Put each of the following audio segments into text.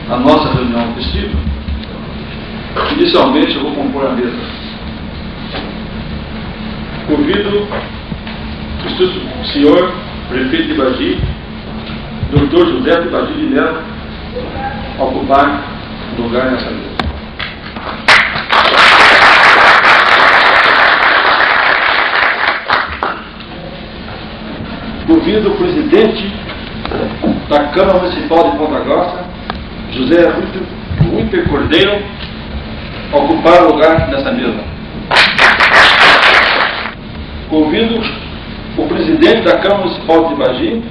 A nossa reunião festiva, inicialmente eu vou compor a mesa. Convido o senhor prefeito de Baggi, Dr. José de Baggi de Melo, a ocupar o lugar nessa mesa. Convido o presidente da Câmara Municipal de Ponta Grossa, José Rúiter Cordeiro, a ocupar o lugar nessa mesa. Convido o presidente da Câmara Municipal de Baggi,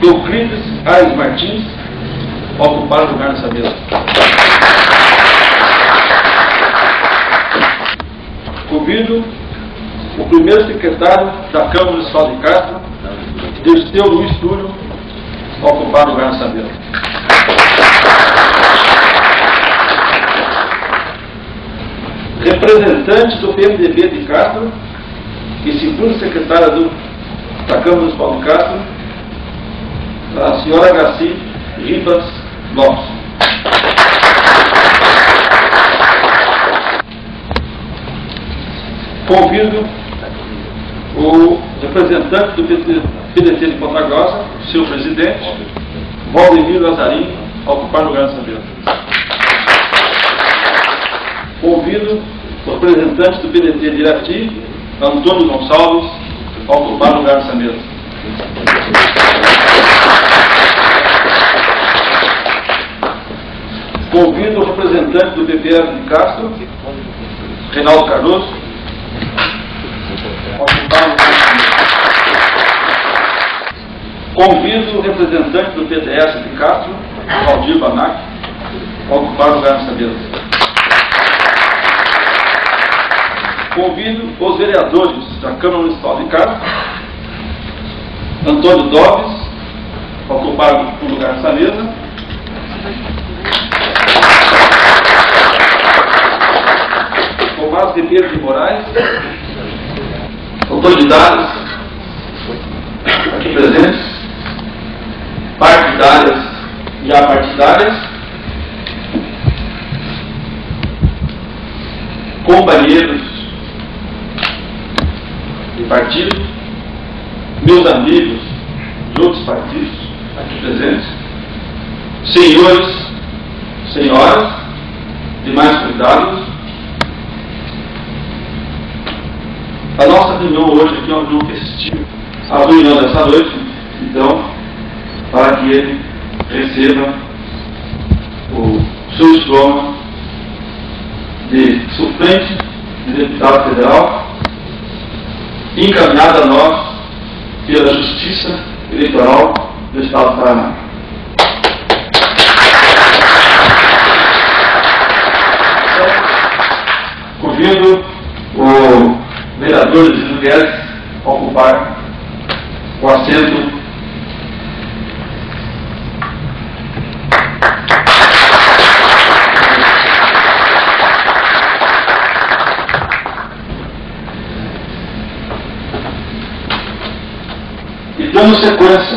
Euclides Aires Martins, a ocupar o lugar nessa mesa. Convido o primeiro secretário da Câmara Municipal de Castro, Dirceu Luiz Túlio, a ocupar o lugar nessa mesa. Representantes do PMDB de Castro e segunda secretária da Câmara Municipal de Castro, a senhora Graci Ribas Lopes. Convido o representante do PDT de Ponta Grossa, seu presidente, Valdemir Lazarim, a ocupar o lugar nessa mesa. Convido o representante do PDT de Irati, Antônio Gonçalves, a ocupar o lugar nessa mesa. Convido o representante do PPR de Castro, Reinaldo Cardoso, a ocupar o lugar nessa mesa. Convido o representante do PDS de Castro, Valdir Banac, a ocupar o lugar nessa mesa. Convido os vereadores da Câmara Municipal de Castro, Antônio Doves, a ocupar o lugar nessa mesa. Tomás Ribeiro de Moraes, autoridades aqui presentes, partidárias e apartidárias, companheiros de partido, meus amigos de outros partidos aqui presentes, senhores, senhoras, demais convidados. A nossa reunião hoje aqui é uma reunião festiva, a reunião dessa noite, então, para que ele receba o seu diploma de suplente de deputado federal, encaminhado a nós pela Justiça Eleitoral do Estado do Paraná. Convido o vereador Luiz Guedes a ocupar o assento e dando sequência